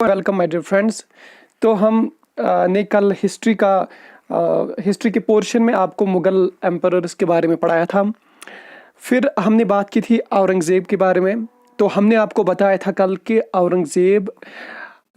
Welcome my dear friends. तो हम ने कल हिस्ट्री के पोर्शन में आपको मुग़ल एम्परर्स के बारे में पढ़ाया था। फिर हमने बात की थी औरंगज़ेब के बारे में। तो हमने आपको बताया था कल कि औरंगज़ेब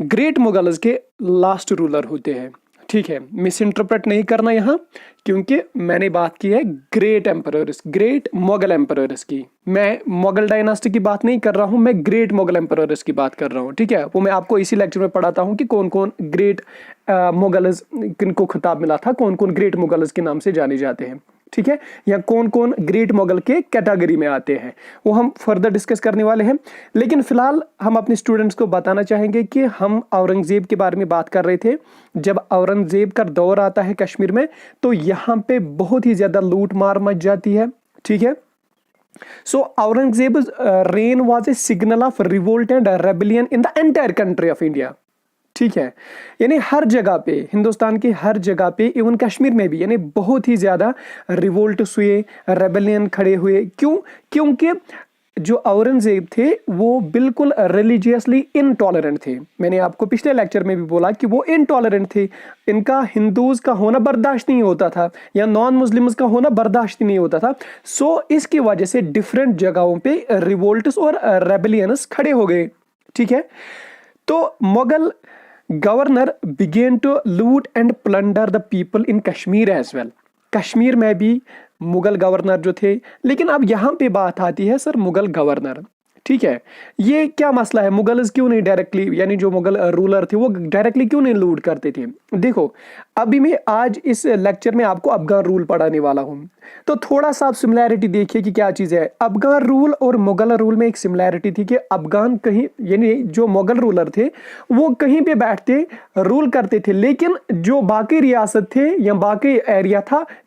ग्रेट मुग़ल्स के लास्ट रूलर होते हैं। ठीक है, मिस इंटरप्रेट नहीं करना यहाँ, क्योंकि मैंने बात की है great emperors, great Mughal emperors की। मैं मुग़ल डायनास्टी की बात नहीं कर रहा हूँ, मैं ग्रेट मुग़ल एम्परर्स की बात कर रहा हूँ। ठीक है, वो मैं आपको इसी लेक्चर में पढ़ाता हूँ कि कौन कौन ग्रेट मुग़ल्स किनको खिताब मिला था, कौन कौन ग्रेट मुग़ल्स के नाम से जाने जाते हैं। ठीक है, या कौन कौन ग्रेट मुग़ल के कैटेगरी में आते हैं, वो हम फर्दर डिस्कस करने वाले हैं। लेकिन फिलहाल हम अपने स्टूडेंट्स को बताना चाहेंगे कि हम औरंगज़ेब के बारे में बात कर रहे थे। जब औरंगज़ेब का दौर आता है कश्मीर में, तो यहाँ पे बहुत ही ज्यादा लूट मार मच जाती है। ठीक है, so Aurangzeb reign was a signal of revolt and rebellion in the entire country of India. ठीक है, यानी हर जगह पे, हिंदुस्तान की हर जगह पे, इवन कश्मीर में भी, यानी बहुत ही ज्यादा रिवोल्ट हुए, रेबेलियन खड़े हुए। क्यों? क्योंकि जो औरंगजेब थे वो बिल्कुल रिलीजियसली इनटॉलरेंट थे। मैंने आपको पिछले लेक्चर में भी बोला कि वो इनटॉलरेंट थे। इनका हिंदूज का होना बर्दाश्त नहीं होता था, या नॉन मुस्लिम्स का होना बर्दाश्त नहीं होता था। सो इसकी वजह से डिफरेंट जगहों पे रिवोल्ट्स और रेबेलियंस खड़े हो गए। ठीक है, तो Mughal governor began to loot and plunder the people in Kashmir as well. Kashmir में भी मुगल गवर्नर जो थे, लेकिन अब यहां पे बात आती है सर मुगल गवर्नर। ठीक है, ये क्या मसला है? मुगल्स क्यों नहीं डायरेक्टली, यानी जो मुगल रूलर थे वो डायरेक्टली क्यों नहीं लूट करते थे? देखो, अभी मैं आज इस लेक्चर में आपको अफगान रूल पढ़ाने वाला हूं, तो थोड़ा सा आप सिमिलैरिटी देखिए कि क्या चीज है। अफगान रूल और मुगल रूल में एक सिमिलैरिटी थी कि अफगान कहीं, यानी जो मुगल रूलर थे वो कहीं पे बैठते रूल करते थे, लेकिन जो बाकी रियासत थे या बाकी एरिया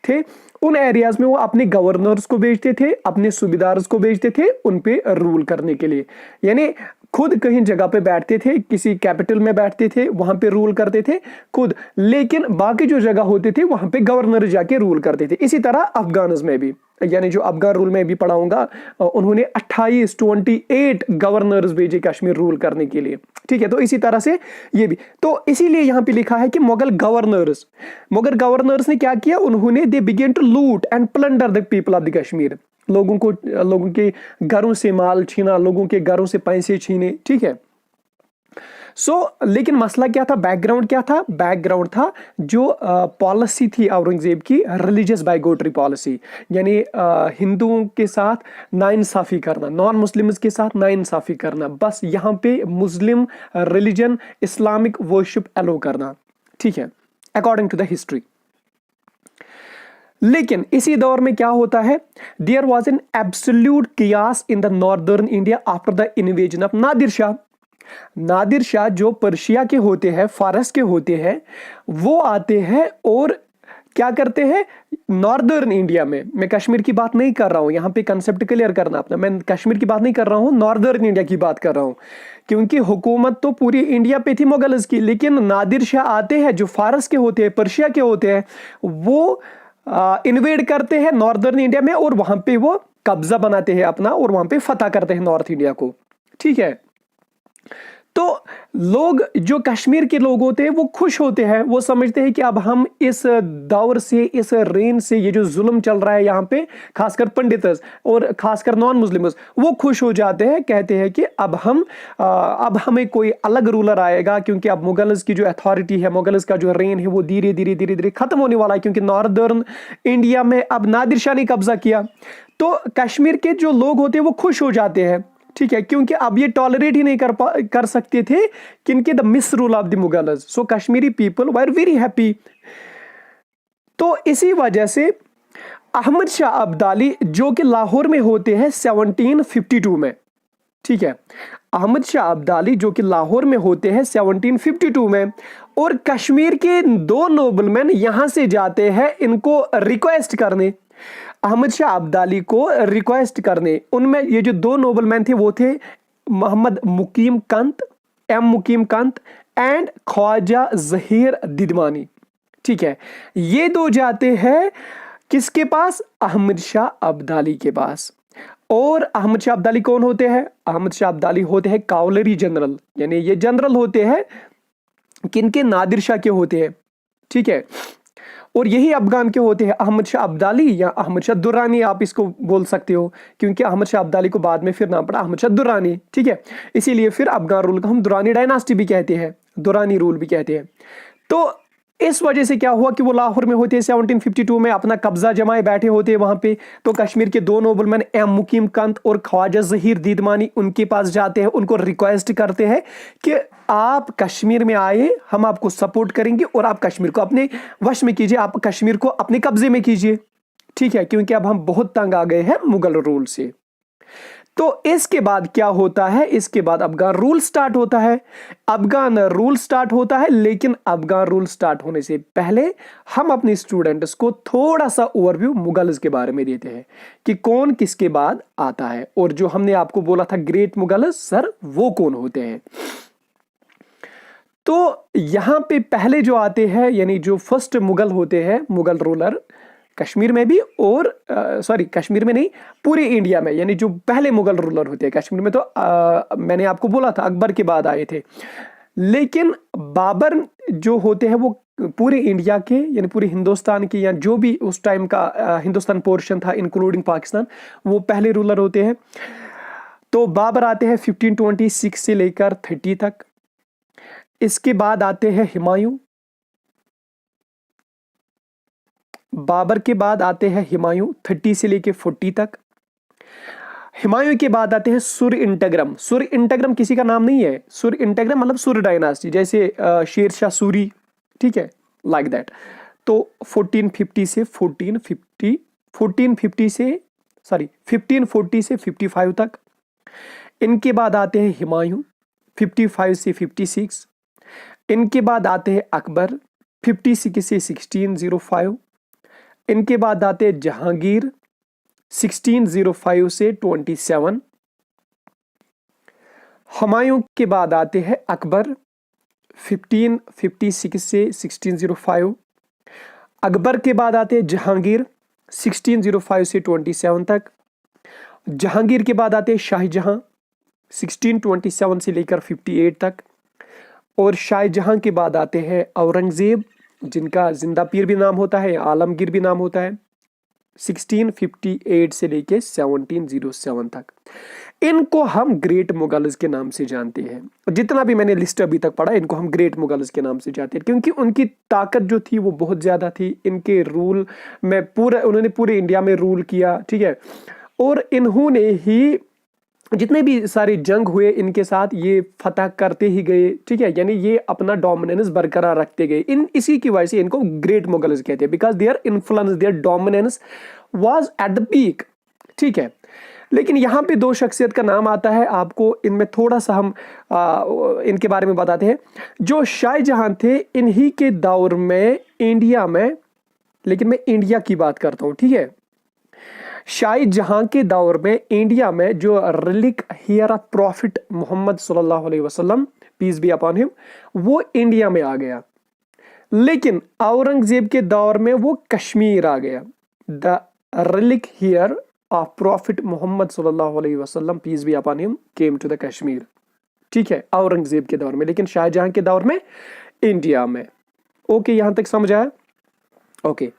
थे, उन एरियाज में वो अपने गवर्नर्स को भेजते थे, अपने सूबेदार्स को भेजते थे उन पे रूल करने के लिए। यानी खुद कहीं जगह पे बैठते थे, किसी कैपिटल में बैठते थे, वहां पे रूल करते थे खुद, लेकिन बाकी जो जगह होते थे वहां पे गवर्नर जाके रूल करते थे। इसी तरह अफगान में भी, यानी जो अफगान रूल में भी पढ़ाऊंगा, उन्होंने 28 गवर्नर्स भेजे कश्मीर रूल करने के लिए। ठीक है, तो इसी तरह से ये भी, तो इसीलिए यहां पे लिखा है कि मुगल गवर्नर्स ने क्या किया? उन्होंने they began to loot and plunder the people of the Kashmir. लोगों के घरों से माल छीना, लोगों के घरों से पैसे छीने। ठीक है, लेकिन मसला क्या था? बैकग्राउंड क्या था? बैकग्राउंड था जो पॉलिसी थी औरंगजेब की, रिलीजियस बाइगोटरी पॉलिसी, यानी हिंदुओं के साथ नाइंसाफी करना, नॉन मुस्लिम्स के साथ नाइंसाफी करना, बस यहाँ पे मुस्लिम रिलीजन, इस्लामिक वर्शिप अलो करना। ठीक है, अकॉर्डिंग टू द हिस्ट्री। लेकिन इसी दौर में क्या होता है? There was an absolute chaos in the northern India after the invasion of Nadir Shah. Nadir Shah जो पर्शिया के होते हैं, फारस के होते हैं, वो आते हैं और क्या करते हैं? नॉर्दर्न इंडिया में, मैं कश्मीर की बात नहीं कर रहा हूं, यहां पे कंसेप्ट क्लियर करना अपना, मैं कश्मीर की बात नहीं कर रहा हूं, नॉर्दर्न इंडिया की बात कर रहा हूं। क्योंकि हुकूमत तो पूरी इंडिया पे थी मुगल्स की, लेकिन नादिर शाह आते हैं जो फारस के होते हैं, पर्शिया के होते हैं, वो इन्वेड करते हैं नॉर्दर्न इंडिया में और वहां पे वो कब्जा बनाते हैं अपना, और वहां पे फतह करते हैं नॉर्थ इंडिया को। ठीक है, तो लोग, जो कश्मीर के लोग होते हैं, वो खुश होते हैं, वो समझते हैं कि अब हम इस दौर से, इस रेन से, ये जो जुल्म चल रहा है यहाँ पे, खासकर पंडितस और खासकर नॉन मुस्लिम्स, वो खुश हो जाते हैं, कहते हैं कि अब हमें कोई अलग रूलर आएगा, क्योंकि अब मुगल्स की जो अथॉरिटी है, मुगल्स का जो रेन है, वो धीरे धीरे खत्म होने वाला है, क्योंकि नॉर्दर्न इंडिया में अब नादिर शाह ने कब्जा किया। तो कश्मीर के जो लोग होते हैं वो खुश हो जाते हैं। ठीक है, क्योंकि अब ये टॉलरेट ही नहीं कर सकते थे किनके? The miss rule of the Mughals. So Kashmiri people were very happy. तो इसी वजह से अहमद शाह अब्दाली, जो कि लाहौर में होते हैं 1752 में। ठीक है, अहमद शाह अब्दाली जो कि लाहौर में होते हैं 1752 में, और कश्मीर के 2 नोबलमैन यहां से जाते हैं इनको रिक्वेस्ट करने, अहमद शाह अब्दाली को रिक्वेस्ट करने। उनमें ये जो 2 नोबलमैन थे वो थे मोहम्मद मुकीम कंत एंड ख्वाजा जहीर दिदमानी। ठीक है, ये 2 जाते हैं किसके पास? अहमद शाह अब्दाली के पास। और अहमद शाह अब्दाली कौन होते हैं? अहमद शाह अब्दाली होते हैं कावलरी जनरल, यानी ये जनरल होते हैं किनके? नादिर शाह के होते हैं, ठीक है। और यही अफगान के होते हैं अहमद शाह अब्दाली या अहमद शाह दुर्रानी, आप इसको बोल सकते हो, क्योंकि अहमद शाह अब्दाली को बाद में फिर नाम पड़ा अहमद शाह दुर्रानी, ठीक है। इसीलिए फिर अफगान रूल को हम दुरानी डायनास्टी भी कहते हैं, दुरानी रूल भी कहते हैं। तो इस वजह से क्या हुआ कि वो लाहौर में होते हैं 1752 में, अपना कब्जा जमाए बैठे होते हैं वहां पे। तो कश्मीर के दो नोबलमैन एम मुकीम कंत और ख्वाजा जहीर दीदमानी उनके पास जाते हैं, उनको रिक्वेस्ट करते हैं कि आप कश्मीर में आए, हम आपको सपोर्ट करेंगे और आप कश्मीर को अपने वश में कीजिए, आप कश्मीर को अपने कब्जे में कीजिए, ठीक है, क्योंकि अब हम बहुत तंग आ गए हैं मुगल रूल से। तो इसके बाद क्या होता है? इसके बाद अफगान रूल स्टार्ट होता है। अफगान रूल स्टार्ट होता है, लेकिन अफगान रूल स्टार्ट होने से पहले हम अपने स्टूडेंट्स को थोड़ा सा ओवरव्यू मुगल्स के बारे में देते हैं कि कौन किसके बाद आता है, और जो हमने आपको बोला था ग्रेट मुगल्स सर, वो कौन होते हैं। तो यहां पे पहले जो आते हैं, यानी जो फर्स्ट मुगल होते हैं, मुगल रूलर कश्मीर में भी, और सॉरी कश्मीर में नहीं, पूरे इंडिया में, यानी जो पहले मुगल रूलर होते हैं कश्मीर में, तो मैंने आपको बोला था अकबर के बाद आए थे, लेकिन बाबर जो होते हैं वो पूरे इंडिया के, यानी पूरे हिंदुस्तान के, या जो भी उस टाइम का हिंदुस्तान पोर्शन था इंक्लूडिंग पाकिस्तान, वो पहले रूलर होते हैं। तो बाबर आते हैं 1526 से लेकर 30 तक। इसके बाद आते हैं हुमायूं, बाबर के बाद आते हैं हुमायूं 30 से लेके 40 तक। हुमायूं के बाद आते हैं सूर्य इंटग्रम। सूर्य इंटग्रम किसी का नाम नहीं है, सूर्य इंटग्रम मतलब सूर्य डायनास्टी, जैसे शेर शाह सूरी, ठीक है, लाइक दैट। तो 1450 से 1540 से 55 तक। इनके बाद आते हैं हुमायूं 55 से 56। इनके बाद आते हैं अकबर 56 से 1605। इनके बाद आते हैं जहांगीर 1605 से 27। हुमायूं के बाद आते हैं अकबर 1556 से 1605। अकबर के बाद आते हैं जहांगीर 1605 से 27 तक। जहांगीर के बाद आते हैं शाहजहां 1627 से लेकर 58 तक। और शाहजहां के बाद आते हैं औरंगजेब, जिनका जिंदा पीर भी नाम होता है, आलमगीर भी नाम होता है, 1658 से लेके 1707 तक। इनको हम ग्रेट मुगल्स के नाम से जानते हैं। जितना भी मैंने लिस्ट अभी तक पढ़ा, इनको हम ग्रेट मुगल्स के नाम से जानते हैं, क्योंकि उनकी ताकत जो थी वो बहुत ज्यादा थी। इनके रूल में उन्होंने पूरे इंडिया में रूल किया, ठीक है, और इन्होंने ही जितने भी सारे जंग हुए इनके साथ, ये फतह करते ही गए, ठीक है, यानी ये अपना डोमिनेंस बरकरार रखते गए। इसी की वजह से इनको ग्रेट मुगल्स कहते हैं, because their influence, there dominance was at the peak, ठीक है। लेकिन यहाँ पे दो शख्सियत का नाम आता है, आपको इनमें थोड़ा सा हम इनके बारे में बताते हैं। जो शाहजहां थे, इन्हीं के दौर में इंडिया में, लेकिन मैं इंडिया की बात करता हूँ, ठीक है, शाहजहां के दौर में इंडिया में जो relic hair of prophet Mohammad सल्लल्लाहु अलैहि वसल्लम, पीस बी अपॉन हिम, वो इंडिया में आ गया। लेकिन औरंगजेब के दौर में वो कश्मीर आ गया। The relic hair of prophet Mohammad सल्लल्लाहु अलैहि वसल्लम, peace be upon him, came to the Kashmir, ठीक है, औरंगजेब के दौर में, लेकिन शाहजहां के दौर में इंडिया में। ओके, यहां तक समझ आया? ओके।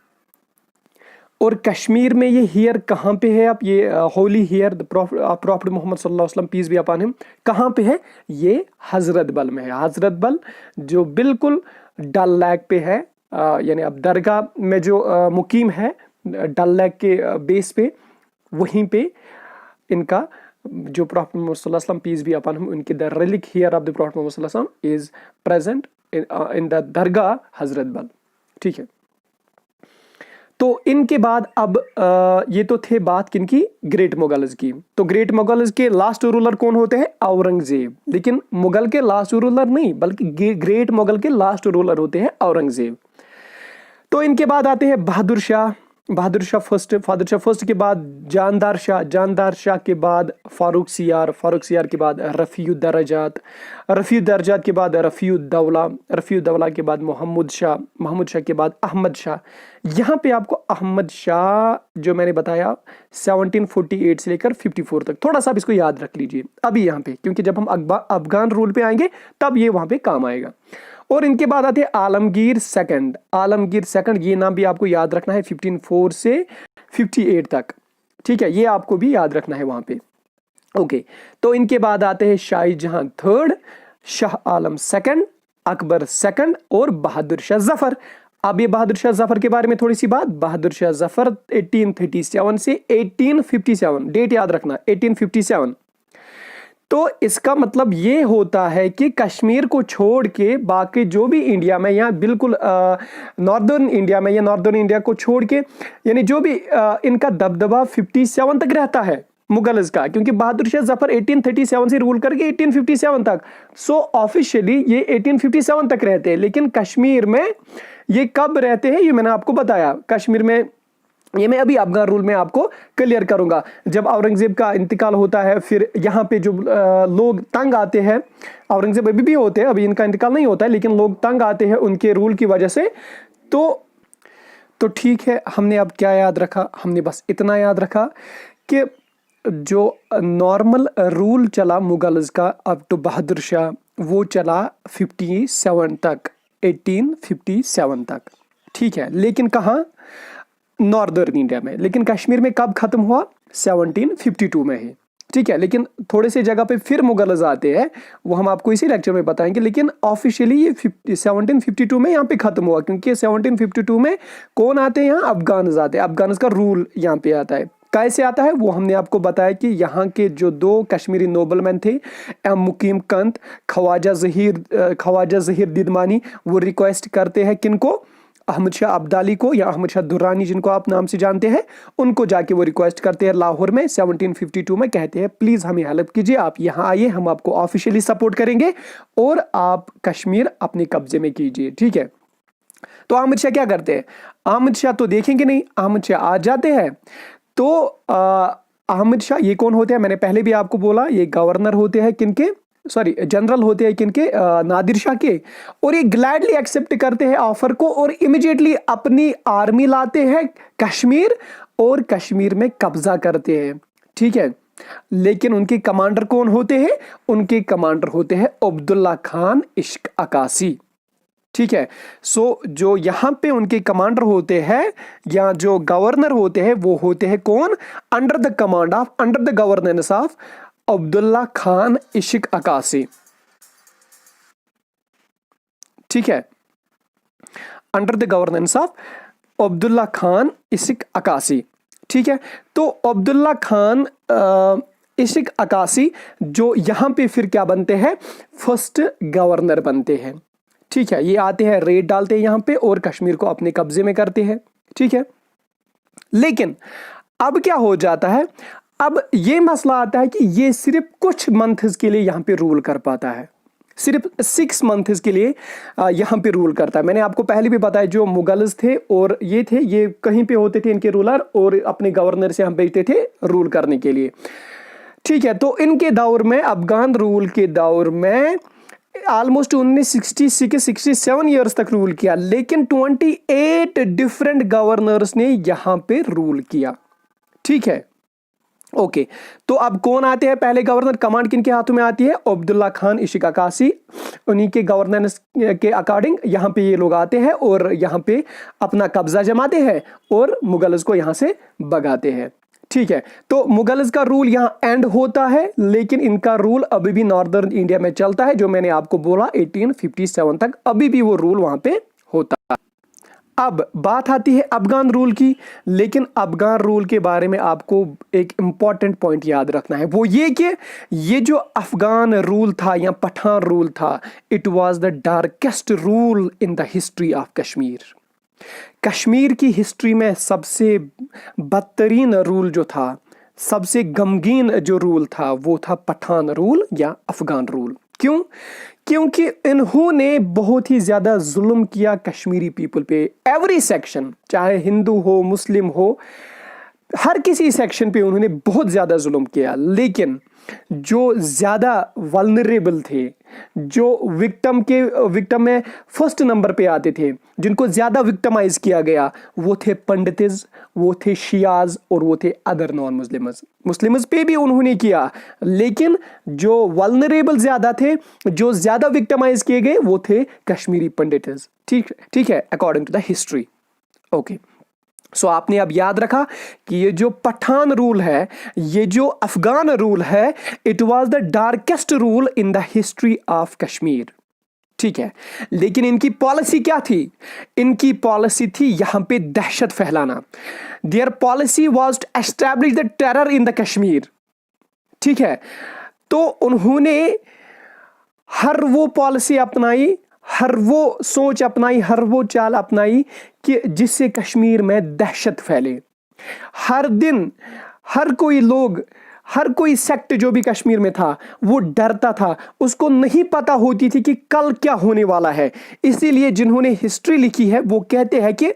और कश्मीर में ये हियर कहाँ पे है? आप ये holy hair the prophet Mohammad सल्लल्लाहु अलैहि वसल्लम, पीस बी अपॉन हिम, कहाँ पे है? ये हजरत बल में है। हजरत बल जो बिल्कुल डल लेक पे है, यानी अब दरगाह में जो मुकीम है डल लेक के बेस पे, वहीं पे इनका जो प्रॉफिट मोहम्मद सल्लल्लाहु अलैहि वसल्लम, पीस बी अपॉन हिम, उनके the relic hair of the prophet Mohammad सल्लल्लाहु अलैहि वसल्लम is present in the Dargah Hazratbal, ठीक है। तो इनके बाद अब ये तो थे बात किनकी? ग्रेट मुगल्स की। तो ग्रेट मुगल्स के लास्ट रूलर कौन होते हैं? औरंगजेब। लेकिन मुगल के लास्ट रूलर नहीं, बल्कि ग्रेट मुगल के लास्ट रूलर होते हैं औरंगजेब। तो इनके बाद आते हैं बहादुर शाह बहादुर शाह फर्स्ट के बाद जानदार शाह के बाद फारूक सियार के बाद रफ़ीउद्दरजात के बाद रफ़ीउद्दौला के बाद मोहम्मद शाह के बाद अहमद शाह। यहाँ पे आपको अहमद शाह जो मैंने बताया 1748 से लेकर 54 तक, थोड़ा सा इसको याद रख लीजिए अभी यहाँ पे, क्योंकि जब हम अफगान रूल पे आएंगे तब ये वहाँ पे काम आएगा। और इनके बाद आते हैं आलमगीर सेकंड, ये नाम भी आपको याद रखना है 1504 से 58 तक, ठीक है, ये आपको भी याद रखना है वहां पे। ओके, तो इनके बाद आते हैं Shahjahan third, Shah Alam second, Akbar second और बहादुर शाह जफर। अब ये बहादुर शाह जफर के बारे में थोड़ी सी बात। बहादुर शाह जफर 1837 से 1857, डेट याद रखना 1857। तो इसका मतलब ये होता है कि कश्मीर को छोड़ के बाकी जो भी इंडिया में, या बिल्कुल नॉर्दर्न इंडिया में, या नॉर्दर्न इंडिया को छोड़ के यानी जो भी इनका दबदबा 57 तक रहता है मुगल्स का, क्योंकि बहादुर शाह जफर 1837 से रूल करके 1857 तक, सो ऑफिशियली ये 1857 तक रहते हैं। लेकिन कश्मीर में ये कब रहते हैं ये मैंने आपको बताया। कश्मीर में ये मैं अभी अफगान रूल में आपको क्लियर करूंगा। जब औरंगजेब का इंतकाल होता है, फिर यहाँ पे जो लोग तंग आते हैं, औरंगजेब अभी भी होते हैं, अभी इनका इंतकाल नहीं होता है, लेकिन लोग तंग आते हैं उनके रूल की वजह से। तो ठीक है, हमने अब क्या याद रखा? हमने बस इतना याद रखा कि जो नॉर्मल रूल चला मुगल्स का अप टू बहादुर शाह, वो चला 57 तक, 1857 तक, ठीक है। लेकिन कहाँ? नॉर्दर्न इंडिया में। लेकिन कश्मीर में कब खत्म हुआ? 1752 में ही, ठीक है। लेकिन थोड़े से जगह पे फिर मुगल्स आते हैं, वो हम आपको इसी लेक्चर में बताएंगे। लेकिन ऑफिशियली ये 1752 में यहाँ पे खत्म हुआ, क्योंकि 1752 में कौन आते हैं यहाँ? अफगान आते हैं। अफगान का रूल यहाँ पे आता है। कैसे आता है वो हमने आपको बताया कि यहाँ के जो दो कश्मीरी नोबलमैन थे, मुकीम कंत, ख्वाजा जहीर दिदमानी, वो रिक्वेस्ट करते हैं किनको? अहमद शाह अब्दाली को, या अहमद शाह दुर्रानी जिनको आप नाम से जानते हैं, उनको जाके वो रिक्वेस्ट करते हैं लाहौर में 1752 में। कहते हैं प्लीज हमें हेल्प कीजिए, आप यहाँ आइए, हम आपको ऑफिशियली सपोर्ट करेंगे और आप कश्मीर अपने कब्जे में कीजिए, ठीक है। तो अहमद शाह क्या करते हैं? अहमद शाह तो देखेंगे नहीं, अहमद शाह आ जाते हैं। तो अहमद शाह ये कौन होते हैं? मैंने पहले भी आपको बोला, ये गवर्नर होते हैं किनके? जनरल होते हैं किनके? नादिर शाह के। और ये ग्लैडली एक्सेप्ट करते हैं ऑफर को और इमीडिएटली अपनी आर्मी लाते हैं कश्मीर और कश्मीर में कब्जा करते हैं, ठीक है। लेकिन उनके कमांडर कौन होते हैं? उनके कमांडर होते हैं अब्दुल्ला खान इश्क अकासी, ठीक है। सो जो यहां पे उनके कमांडर होते हैं या जो गवर्नर होते हैं, वो होते हैं कौन? Under the governance of Abdullah Khan इश्क अकासी, ठीक है। Under the governance of Abdullah Khan इश्क अकासी, ठीक है। तो अब्दुल्ला खान इश्क अकासी जो यहां पे फिर क्या बनते हैं? फर्स्ट गवर्नर बनते हैं, ठीक है। ये आते हैं, रेड डालते हैं यहां पे और कश्मीर को अपने कब्जे में करते हैं, ठीक है। लेकिन अब क्या हो जाता है? अब ये मसला आता है कि ये सिर्फ कुछ मंथ्स के लिए यहां पे रूल कर पाता है, सिर्फ 6 मंथ्स के लिए यहां पे रूल करता है। मैंने आपको पहले भी बताया, जो मुगल्स थे और ये थे, ये कहीं पे होते थे इनके रूलर, और अपने गवर्नर से हम भेजते थे रूल करने के लिए, ठीक है। तो इनके दौर में, अफगान रूल के दौर में ऑलमोस्ट 1967 ईयर्स तक रूल किया, लेकिन 28 डिफरेंट गवर्नर्स ने यहां पे रूल किया, ठीक है। ओके, तो अब कौन आते हैं पहले गवर्नर? कमांड किनके हाथों में आती है? अब्दुल्ला खान इश्क अकासी। उन्हीं के गवर्नेंस के अकॉर्डिंग यहाँ पे ये लोग आते हैं और यहाँ पे अपना कब्जा जमाते हैं और मुगल्स को यहाँ से भगाते हैं, ठीक है। तो मुगल्स का रूल यहाँ एंड होता है, लेकिन इनका रूल अभी भी नॉर्दर्न इंडिया में चलता है, जो मैंने आपको बोला 1857 तक अभी भी वो रूल वहां पे होता है। अब बात आती है अफगान रूल की, लेकिन अफगान रूल के बारे में आपको एक इंपॉर्टेंट पॉइंट याद रखना है, वो ये कि ये जो अफगान रूल था या पठान रूल था, it was the darkest rule in the history of Kashmir. Kashmir की हिस्ट्री में सबसे बदतरीन रूल जो था, सबसे गमगीन जो रूल था, वो था पठान रूल या अफगान रूल। क्यों? क्योंकि इन्होंने बहुत ही ज्यादा जुल्म किया कश्मीरी पीपल पे। एवरी सेक्शन, चाहे हिंदू हो मुस्लिम हो, हर किसी सेक्शन पे उन्होंने बहुत ज्यादा जुल्म किया। लेकिन जो ज्यादा वल्नरेबल थे, जो विक्टिम में फर्स्ट नंबर पे आते थे, जिनको ज्यादा विक्टिमाइज किया गया, वो थे पंडितिज, वो थे शियाज और वो थे अदर नॉन मुस्लिम्स। मुस्लिम्स पे भी उन्होंने किया, लेकिन जो वल्नरेबल ज्यादा थे, जो ज्यादा विक्टिमाइज किए गए, वो थे कश्मीरी पंडितिज। ठीक है, according to the history. Okay, so आपने अब याद रखा कि ये जो पठान रूल है, ये जो अफगान रूल है, it was the darkest rule in the history of Kashmir. ठीक है, लेकिन इनकी पॉलिसी क्या थी? इनकी पॉलिसी थी यहां पे दहशत फैलाना। Their policy was to establish the terror in the Kashmir. ठीक है, तो उन्होंने हर वो पॉलिसी अपनाई, हर वो सोच अपनाई, हर वो चाल अपनाई कि जिससे कश्मीर में दहशत फैले। हर दिन हर कोई लोग, हर कोई सेक्ट जो भी कश्मीर में था, वो डरता था। उसको नहीं पता होती थी कि कल क्या होने वाला है। इसीलिए जिन्होंने हिस्ट्री लिखी है वो कहते हैं कि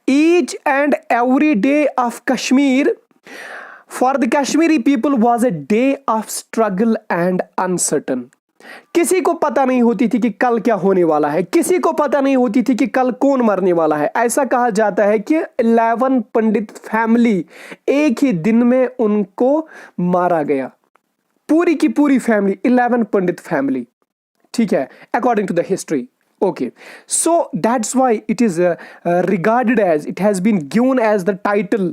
each and every day of Kashmir for the Kashmiri people was a day of struggle and uncertain. किसी को पता नहीं होती थी कि कल क्या होने वाला है, किसी को पता नहीं होती थी कि कल कौन मरने वाला है। ऐसा कहा जाता है कि 11 पंडित फैमिली एक ही दिन में उनको मारा गया, पूरी की पूरी फैमिली, 11 पंडित फैमिली। ठीक है, according to the history. Okay, so that's why it is regarded as, it has been given as the title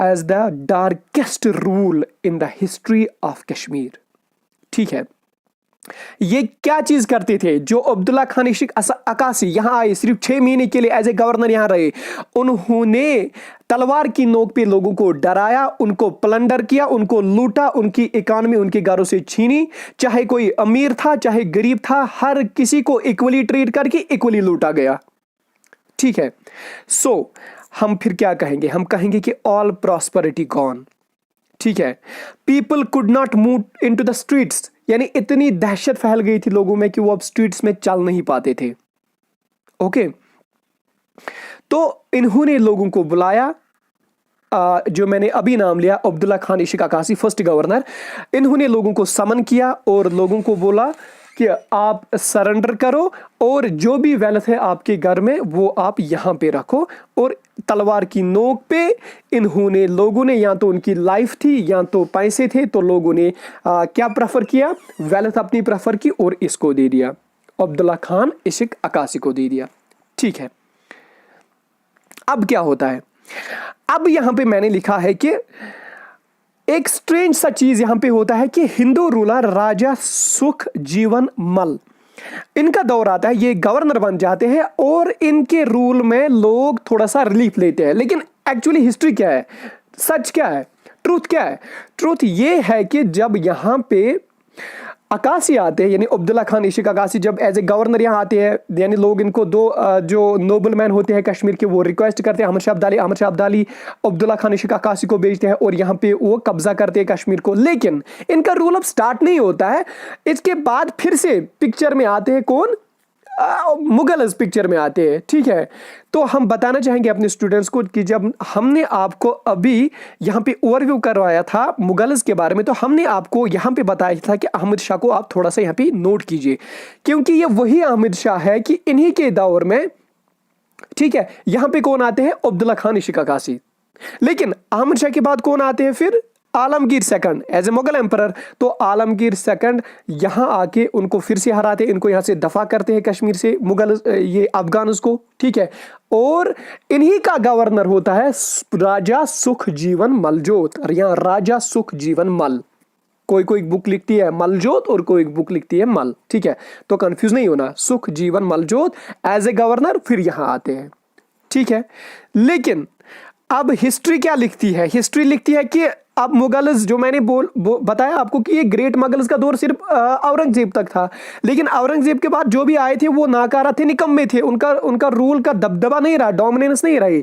as the darkest rule in the history of Kashmir. ठीक है, ये क्या चीज करते थे? जो अब्दुल्ला खान इशिक अकासी यहां आए, सिर्फ 6 महीने के लिए एज ए गवर्नर यहां रहे, उन्होंने तलवार की नोक पे लोगों को डराया, उनको प्लंडर किया, उनको लूटा, उनकी इकोनॉमी उनके घरों से छीनी। चाहे कोई अमीर था चाहे गरीब था, हर किसी को इक्वली ट्रीट करके इक्वली लूटा गया। ठीक है, सो हम फिर क्या कहेंगे? हम कहेंगे कि ऑल प्रॉस्पेरिटी गॉन। ठीक है, people could not move into the streets, यानी इतनी दहशत फैल गई थी लोगों में कि वो अब स्ट्रीट्स में चल नहीं पाते थे। ओके, तो इन्होंने लोगों को बुलाया, जो मैंने अभी नाम लिया, अब्दुल्ला खान इशिक अकासी, फर्स्ट गवर्नर। इन्होंने लोगों को समन किया और लोगों को बोला कि आप सरेंडर करो और जो भी वेल्थ है आपके घर में वो आप यहां पे रखो। और तलवार की नोक पे इन्होंने, लोगों ने, या तो उनकी लाइफ थी या तो पैसे थे, तो लोगों ने क्या प्रेफर किया? वेल्थ अपनी प्रेफर की और इसको दे दिया, अब्दुल्ला खान इशिक अकासी को दे दिया। ठीक है, अब क्या होता है? अब यहां पे मैंने लिखा है कि एक स्ट्रेंज सा चीज यहां पे होता है कि हिंदू रूलर राजा सुख जीवन मल, इनका दौर आता है, ये गवर्नर बन जाते हैं और इनके रूल में लोग थोड़ा सा रिलीफ लेते हैं। लेकिन एक्चुअली हिस्ट्री क्या है, सच क्या है, ट्रूथ क्या है? ट्रूथ ये है कि जब यहां पे अकासी आते हैं, यानी अब्दुल्ला खान इशिक अकासी जब एज ए गवर्नर यहाँ आते हैं, यानी लोग इनको दो जो नोबल मैन होते हैं कश्मीर के, वो रिक्वेस्ट करते हैं अहमद शाह अब्दाली अब्दुल्ला खान इशिक अकासी को भेजते हैं और यहाँ पे वो कब्जा करते हैं कश्मीर को। लेकिन इनका रूल अब स्टार्ट नहीं होता है। इसके बाद फिर से पिक्चर में आते हैं कौन? मुगल्स पिक्चर में आते हैं। ठीक है, तो हम बताना चाहेंगे अपने स्टूडेंट्स को कि जब हमने आपको अभी यहाँ पे ओवरव्यू करवाया था मुगल्स के बारे में, तो हमने आपको यहाँ पे बताया था कि अहमद शाह को आप थोड़ा सा यहाँ पे नोट कीजिए, क्योंकि ये वही अहमद शाह है कि इन्हीं के दौर में, ठीक है, यहाँ पे कौन आते हैं? अब्दुल्ला खान इशिक अकासी। लेकिन अहमद शाह के बाद कौन आते हैं फिर? Alamgir second as a Mughal emperor. तो आलमगीर सेकंड यहां आके उनको फिर से हराते, इनको यहां से दफा करते हैं कश्मीर से मुगल, ये अफगान को। ठीक है, और इन्हीं का गवर्नर होता है राजा सुख जीवन मलजोत। और यहां राजा सुख जीवन मल, कोई कोई बुक लिखती है मलजोत और कोई बुक लिखती है मल। ठीक है, तो कंफ्यूज नहीं होना, सुख जीवन मलजोत एज ए गवर्नर फिर यहां आते हैं। ठीक है, लेकिन अब हिस्ट्री क्या लिखती है? हिस्ट्री लिखती है कि अब मुगल्स, जो मैंने बताया आपको कि ये ग्रेट मुगल्स का दौर सिर्फ औरंगजेब तक था, लेकिन औरंगजेब के बाद जो भी आए थे वो नाकारा थे, निकम्मे थे, उनका रूल का दबदबा नहीं रहा, डोमिनेंस नहीं रही।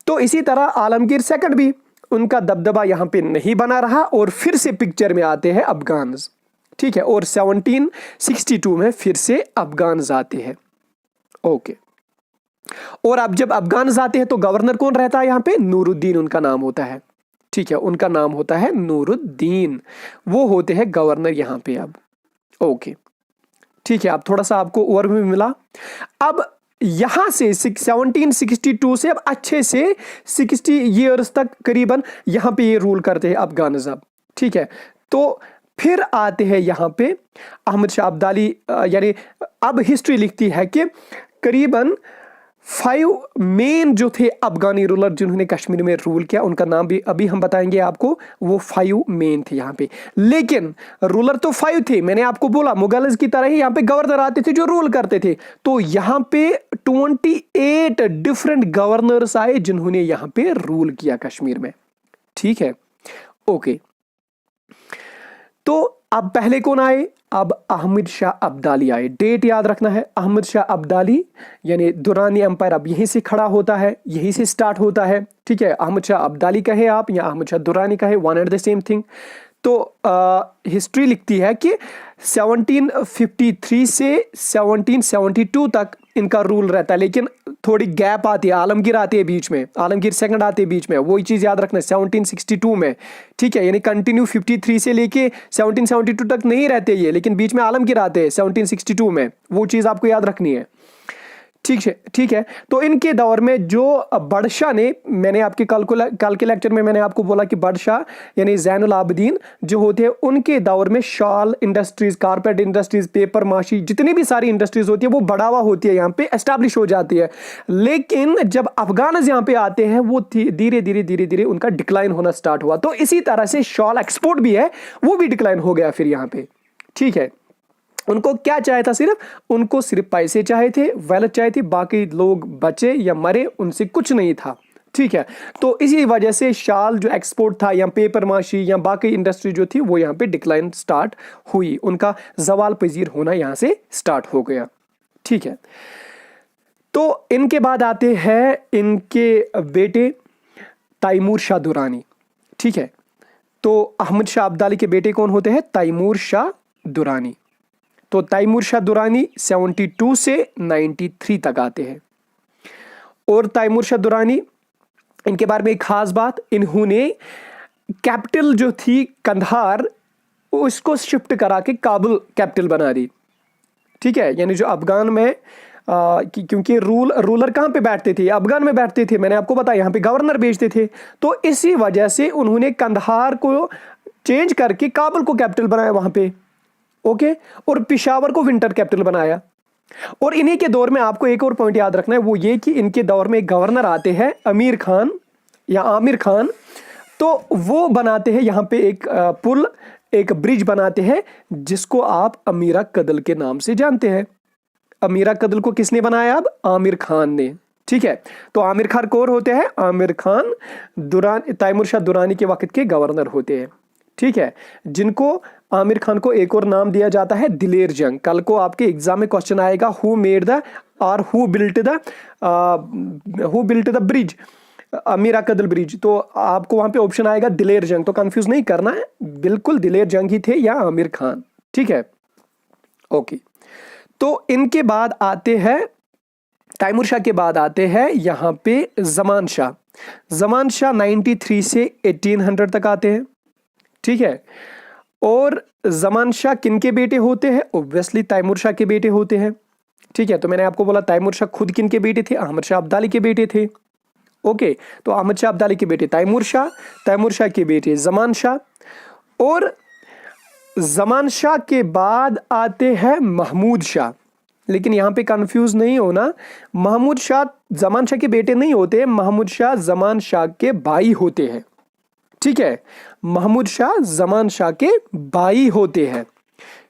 तो इसी तरह आलमगीर सेकंड भी, उनका दबदबा यहां पे नहीं बना रहा और फिर से पिक्चर में आते हैं अफगान्स। ठीक है, और 1762 में फिर से अफगान आते हैं। ओके, और अब जब अफगान आते हैं तो गवर्नर कौन रहता है यहाँ पे? नूरुद्दीन उनका नाम होता है। ठीक है, उनका नाम होता है नूरुद्दीन, वो होते हैं गवर्नर यहाँ पे अब। ओके, ठीक है, अब थोड़ा सा आपको ओवरव्यू मिला। अब यहां से 1762 से अब अच्छे से 60 ईयर्स तक करीबन यहां पे ये रूल करते हैं अफगान अब। ठीक है, तो फिर आते हैं यहां पे अहमद शाह अब्दाली, यानी अब हिस्ट्री लिखती है कि करीबन 5 मेन जो थे अफगानी रूलर जिन्होंने कश्मीर में रूल किया, उनका नाम भी अभी हम बताएंगे आपको। वो 5 मेन थे यहाँ पे, लेकिन रूलर तो 5 थे। मैंने आपको बोला मुगल्स की तरह ही यहाँ पे गवर्नर आते थे जो रूल करते थे। तो यहाँ पे 28 डिफरेंट गवर्नर्स आए जिन्होंने यहाँ पे रूल किया कश्मीर में। ठीक है, ओके, तो अब पहले कौन आए? अब अहमद शाह अब्दाली आए। डेट याद रखना है, अहमद शाह अब्दाली, यानी दुरानी एम्पायर अब यहीं से खड़ा होता है, यहीं से स्टार्ट होता है। ठीक है, अहमद शाह अब्दाली कहे आप या अहमद शाह दुरानी कहे, one and the same thing. तो हिस्ट्री लिखती है कि 1753 से 1772 तक इनका रूल रहता है, लेकिन थोड़ी गैप आती है, आलमगीर आती है बीच में, आलमगीर सेकंड आते हैं बीच में, वही चीज़ याद रखना है 1762 में। ठीक है, यानी कंटिन्यू 53 से लेके 1772 तक नहीं रहते ये, लेकिन बीच में आलमगीर आते हैं 1762 में, वो चीज़ आपको याद रखनी है। ठीक है, ठीक है, तो इनके दौर में जो बादशाह ने, मैंने आपके कल के लेक्चर में मैंने आपको बोला कि बादशाह यानी ज़ैनुल आबिदीन जो होते हैं, उनके दौर में shawl industries, carpet industries, paper माशी, जितनी भी सारी इंडस्ट्रीज होती है वो बढ़ावा होती है, यहाँ पे एस्टैब्लिश हो जाती है। लेकिन जब अफगान यहाँ पे आते हैं वो धीरे धीरे धीरे धीरे उनका डिक्लाइन होना स्टार्ट हुआ। तो इसी तरह से शॉल एक्सपोर्ट भी है, वो भी डिक्लाइन हो गया फिर यहाँ पे। ठीक है, उनको क्या चाहिए था? उनको सिर्फ पैसे चाहिए थे, वेल्थ चाहिए थी, बाकी लोग बचे या मरे उनसे कुछ नहीं था। ठीक है, तो इसी वजह से शाल जो एक्सपोर्ट था या पेपर माशी या बाकी इंडस्ट्री जो थी वो यहाँ पे डिक्लाइन स्टार्ट हुई, उनका जवाल पजीर होना यहाँ से स्टार्ट हो गया। ठीक है, तो इनके बाद आते हैं इनके बेटे तैमूर शाह दुरानी। ठीक है, तो अहमद शाह अब्दाली के बेटे कौन होते हैं? तैमूर शाह दुरानी। तो तैमूर शाह दुरानी 72 से 93 तक आते हैं। और तैमूर शाह दुरानी, इनके बारे में एक खास बात, इन्होंने कैपिटल जो थी कंधार उसको शिफ्ट करा के काबुल कैपिटल बना दी। ठीक है, यानी जो अफगान में क्योंकि रूलर कहाँ पे बैठते थे? अफगान में बैठते थे, मैंने आपको बताया, यहाँ पे गवर्नर भेजते थे। तो इसी वजह से उन्होंने कंधार को चेंज करके काबुल को कैपिटल बनाया वहां पे। ओके, और पिशावर को विंटर कैपिटल बनाया। और इन्हीं के दौर में आपको एक और पॉइंट याद रखना है, वो ये कि इनके दौर में एक गवर्नर आते हैं अमीर खान या आमिर खान, तो वो बनाते हैं यहाँ पे एक पुल, एक ब्रिज बनाते हैं जिसको आप अमीरा कदल के नाम से जानते हैं। अमीरा कदल को किसने बनाया? अब आमिर खान ने। ठीक है, तो आमिर खान कौन होते हैं? आमिर खान तैमूर शाह दुरानी के वक्त के गवर्नर होते हैं। ठीक है, जिनको आमिर खान को एक और नाम दिया जाता है दिलेर जंग। कल को आपके एग्जाम में क्वेश्चन आएगा हु मेड द और who built the bridge, Amira Kadal bridge, तो आपको वहां पे ऑप्शन आएगा दिलेर जंग। तो कंफ्यूज नहीं करना है, बिल्कुल दिलेर जंग ही थे या आमिर खान। ठीक है, ओके, तो इनके बाद आते हैं, तैमूर शाह के बाद आते हैं यहाँ पे ज़मान शाह। ज़मान शाह 93 से 1800 तक आते हैं। ठीक है, और ज़मान शाह किन के बेटे होते हैं? ऑब्वियसली तैमूर शाह के बेटे होते हैं। ठीक है, तो मैंने आपको बोला तैमूर शाह खुद किन के बेटे थे? अहमद शाह अब्दाली के बेटे थे। ओके, तो अहमद शाह अब्दाली के बेटे तैमूर शाह, तैमूर शाह के बेटे ज़मान शाह, और ज़मान शाह के बाद आते हैं महमूद शाह। लेकिन यहाँ पे कंफ्यूज नहीं होना, महमूद शाह ज़मान शाह के बेटे नहीं होते, महमूद शाह ज़मान शाह के भाई होते हैं। ठीक है, महमूद शाह ज़मान शाह के भाई होते हैं।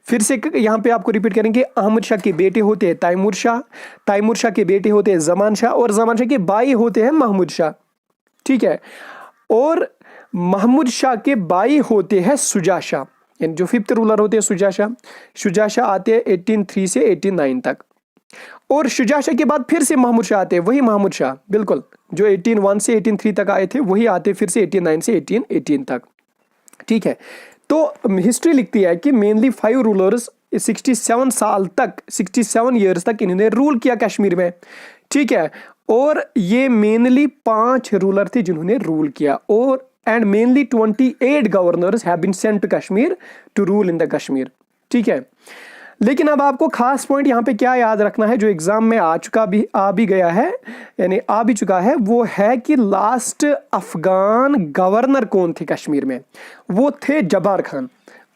फिर से यहां पे आपको रिपीट करेंगे, अहमद शाह के बेटे होते हैं तैमूर शाह, तैमूर शाह के बेटे होते हैं ज़मान शाह, और ज़मान शाह के भाई होते हैं महमूद शाह। ठीक है, और महमूद शाह के भाई होते हैं शुजा शाह, यानी जो 5th रूलर होते हैं शुजा शाह। शुजा शाह आते हैं 1803 से 1809 तक, और शुजा शाह के बाद फिर से महमूद शाह आते हैं, वही महमूद शाह बिल्कुल जो 1801 से 1803 तक आए थे, वही आते फिर से 1809 से 1818 तक। ठीक है, तो हिस्ट्री लिखती है कि मेनली 5 रूलर्स 67 साल तक, 67 ईयर्स तक इन्होंने रूल किया कश्मीर में, ठीक है। और ये मेनली 5 रूलर थे जिन्होंने रूल किया, और and mainly 28 governors have been sent to Kashmir to rule in the Kashmir, ठीक है। लेकिन अब आपको खास पॉइंट यहाँ पे क्या याद रखना है, जो एग्जाम में आ भी गया है, यानी आ भी चुका है, वो है कि लास्ट अफगान गवर्नर कौन थे कश्मीर में, वो थे जब्बार खान।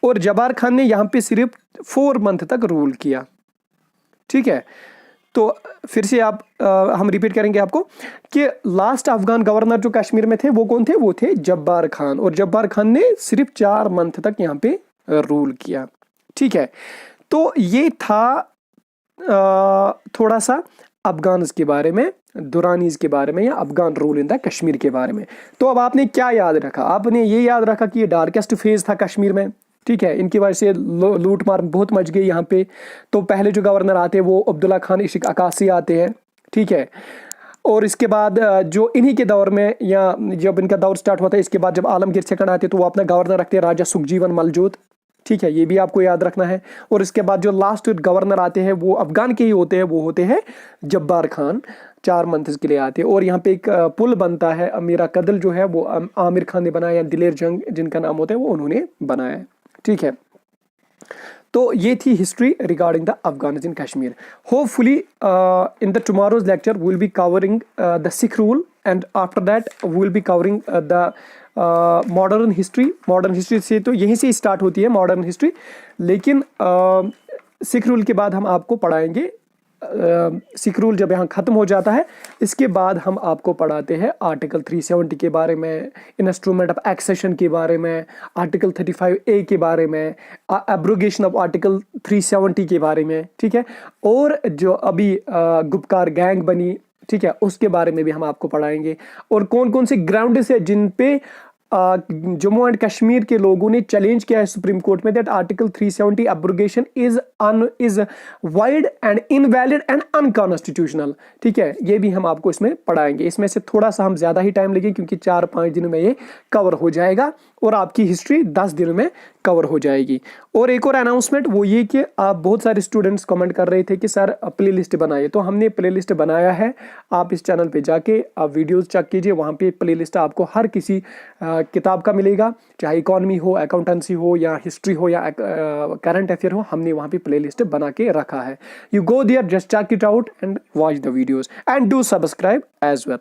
और जब्बार खान ने यहाँ पे सिर्फ 4 मंथ तक रूल किया, ठीक है। तो फिर से हम रिपीट करेंगे आपको कि लास्ट अफगान गवर्नर जो कश्मीर में थे वो कौन थे, वो थे जब्बार खान, और जब्बार खान ने सिर्फ 4 मंथ तक यहाँ पे रूल किया, ठीक है। तो ये था थोड़ा सा अफगान्स के बारे में, दुरानीज के बारे में, या Afghan rule in the Kashmir के बारे में। तो अब आपने क्या याद रखा, आपने ये याद रखा कि ये डार्केस्ट फेज था कश्मीर में, ठीक है। इनकी वजह से लूट मार बहुत मच गई यहाँ पे। तो पहले जो गवर्नर आते हैं वो अब्दुल्ला खान इशिक अकासी आते हैं, ठीक है। और इसके बाद जो इन्हीं के दौर में, या जब इनका दौर स्टार्ट होता है, इसके बाद जब आलमगीर सेकंड आते हैं तो वो अपना गवर्नर रखते हैं राजा सुखजीवन मलजूद, ठीक है। ये भी आपको याद रखना है। और इसके बाद जो लास्ट गवर्नर आते हैं वो अफगान के ही होते हैं, वो होते हैं जब्बार खान, 4 मंथ के लिए आते हैं। और यहाँ पे एक पुल बनता है, अमीरा कदल जो है वो आमिर खान ने बनाया, दिलेर जंग जिनका नाम होता है वो उन्होंने बनाया, ठीक है। तो ये थी history regarding the Afghan in Kashmir. Hopefully in the tomorrow's lecture we will be covering the Sikh rule, and after that we will be covering the modern history. Modern history से तो यहीं से स्टार्ट होती है मॉडर्न हिस्ट्री, लेकिन सिख रूल के बाद हम आपको पढ़ाएंगे, सिख रूल जब यहाँ ख़त्म हो जाता है इसके बाद हम आपको पढ़ाते हैं आर्टिकल 370 के बारे में, इंस्ट्रूमेंट ऑफ एक्सेशन के बारे में, आर्टिकल 35A के बारे में, एब्रोगेशन ऑफ आर्टिकल 370 के बारे में, ठीक है। और जो अभी गुपकार गैंग बनी, ठीक है, उसके बारे में भी हम आपको पढ़ाएंगे। और कौन कौन से ग्राउंड्स है जिन पे जम्मू एंड कश्मीर के लोगों ने चैलेंज किया है सुप्रीम कोर्ट में, that article 370 abrogation is wide and invalid and unconstitutional, ठीक है। ये भी हम आपको इसमें पढ़ाएंगे। इसमें से थोड़ा सा हम ज्यादा ही टाइम लेंगे क्योंकि 4-5 दिन में ये कवर हो जाएगा, और आपकी हिस्ट्री 10 दिन में कवर हो जाएगी। और एक और अनाउंसमेंट वो ये कि आप बहुत सारे स्टूडेंट्स कमेंट कर रहे थे कि सर प्ले लिस्ट बनाइए, तो हमने प्ले लिस्ट बनाया है। आप इस चैनल पे जाके आप वीडियोस चेक कीजिए, वहाँ पे प्ले लिस्ट आपको हर किसी किताब का मिलेगा, चाहे इकोनॉमी हो, अकाउंटेंसी हो, या हिस्ट्री हो, या करंट अफेयर हो, हमने वहाँ पे प्ले लिस्ट बना के रखा है। You go there, just check it out and watch the videos and do subscribe as well.